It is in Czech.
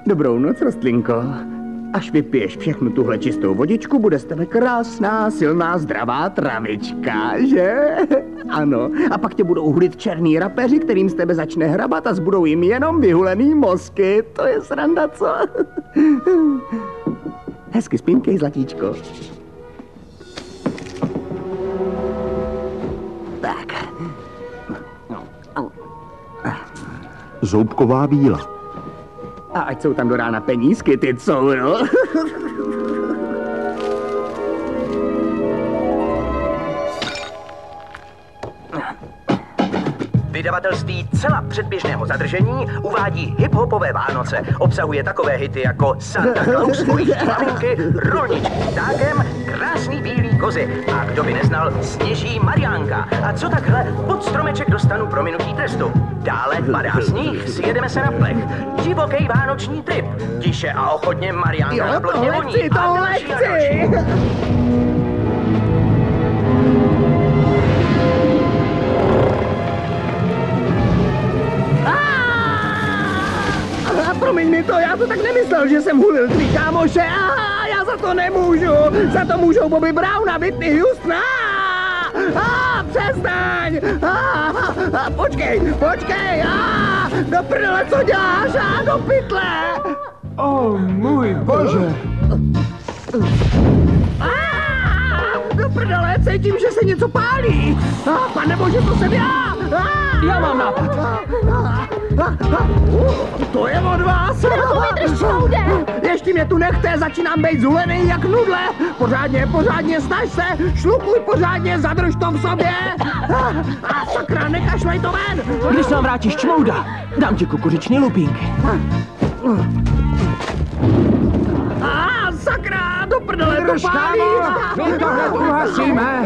Dobrou noc, rostlinko. Až vypiješ všechnu tuhle čistou vodičku, bude z tebe krásná, silná, zdravá travička, že? Ano. A pak tě budou hulit černý rapeři, kterým z tebe začne hrabat a zbudou jim jenom vyhulený mozky. To je sranda, co? Hezky spínkej, zlatíčko. Tak. Zoubková víla. A ať jsou tam do rána penízky, ty co, no? Vydavatelství Cela předběžného zadržení uvádí hip-hopové Vánoce. Obsahuje takové hity jako Santa Claus, Ujišť maminky, Rolničky ptákem, Krásný bílý kozy a kdo by neznal Sněží Mariánka. A co takhle? Pod stromeček dostanu prominutí trestu. Dále padá sníh, sjedeme se na plech. Divoký vánoční trip. Tiše a ochotně Mariánka na plotně voní. Tohle chci! Promiň mi to, já to tak nemyslel, že jsem hulil tvý kámoše. Já za to nemůžu. Za to můžou Bobby Brown a Whitney Houston. Přestaň. Počkej. Do prdele, co děláš? Do pytle. Můj bože. Do prdele, cítím, že se něco pálí. Panebože, to jsem já. Já mám nápad. To je od vás. Ještě mě tu nechte, začínám být zulený jak nudle. Pořádně, snaž se, šlupuj pořádně, zadrž to v sobě. A sakra, nekašlej to ven. Když nám vrátíš čmouda, dám ti kukuřiční lupínky. Sakra, do prdele to pálí. My to hned uhasíme.